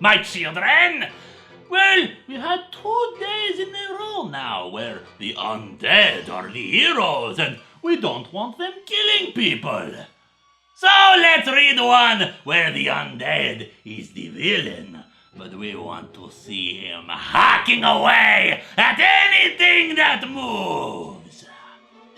my children? Well, we had 2 days in a row now where the undead are the heroes and we don't want them killing people. So let's read one where the undead is the villain, but we want to see him hacking away at anything that moves.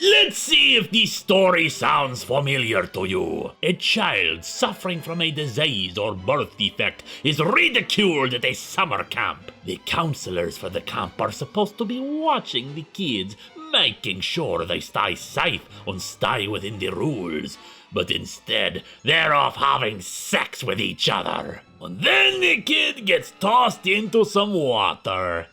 Let's see if this story sounds familiar to you. A child suffering from a disease or birth defect is ridiculed at a summer camp. The counselors for the camp are supposed to be watching the kids, making sure they stay safe and stay within the rules. But instead, they're off having sex with each other. And then the kid gets tossed into some water.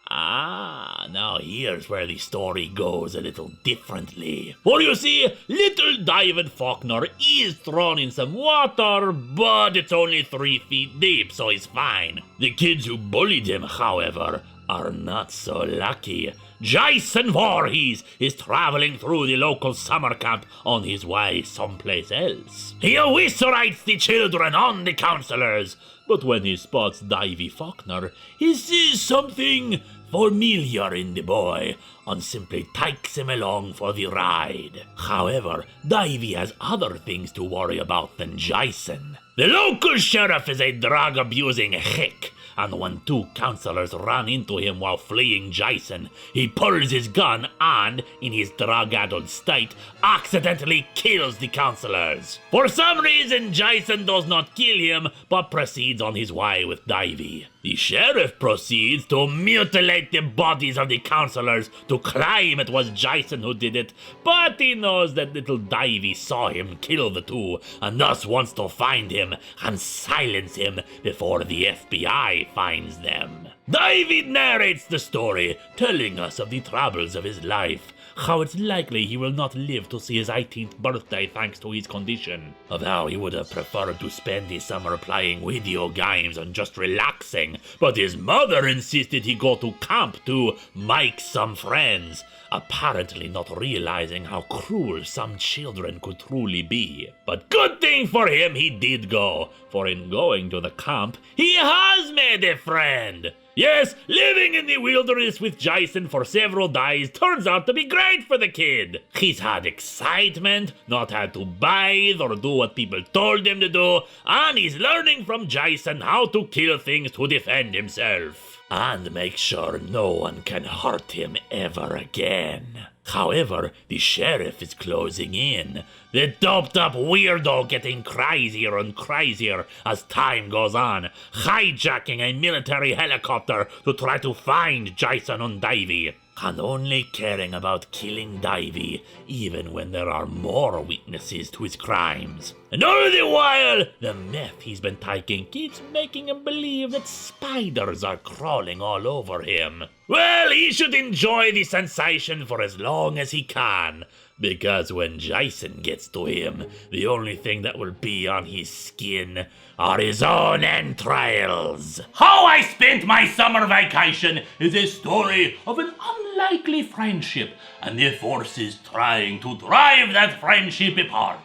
Now here's where the story goes a little differently. For you see, little David Faulkner is thrown in some water, but it's only 3 feet deep, so he's fine. The kids who bullied him, however, are not so lucky. Jason Voorhees is traveling through the local summer camp on his way someplace else. He eviscerates the children on the counselors, but when he spots Davy Faulkner, he sees something familiar in the boy and simply takes him along for the ride. However, Davy has other things to worry about than Jason. The local sheriff is a drug-abusing hick, and when 2 counselors run into him while fleeing Jason, he pulls his gun and, in his drug-addled state, accidentally kills the counselors. For some reason, Jason does not kill him, but proceeds on his way with Davy. The sheriff proceeds to mutilate the bodies of the counselors to claim it was Jason who did it, but he knows that little Davy saw him kill the 2, and thus wants to find him and silence him before the FBI finds them. David narrates the story, telling us of the troubles of his life, how it's likely he will not live to see his 18th birthday thanks to his condition, of how he would have preferred to spend the summer playing video games and just relaxing, but his mother insisted he go to camp to make some friends, apparently not realizing how cruel some children could truly be. But good thing for him he did go, for in going to the camp, he has made a friend. Yes, living in the wilderness with Jason for several days turns out to be great for the kid. He's had excitement, not had to bathe or do what people told him to do, and he's learning from Jason how to kill things to defend himself and make sure no one can hurt him ever again. However, the sheriff is closing in, the doped-up weirdo getting crazier and crazier as time goes on, hijacking a military helicopter to try to find Jason and Davy, and only caring about killing Davy even when there are more witnesses to his crimes. And all the while, the meth he's been taking keeps making him believe that spiders are crawling all over him. Well, he should enjoy the sensation for as long as he can, because when Jason gets to him, the only thing that will be on his skin are his own entrails. How I spent my summer vacation is a story of an unlikely friendship and the forces trying to drive that friendship apart.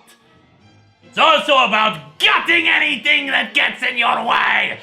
It's also about gutting anything that gets in your way.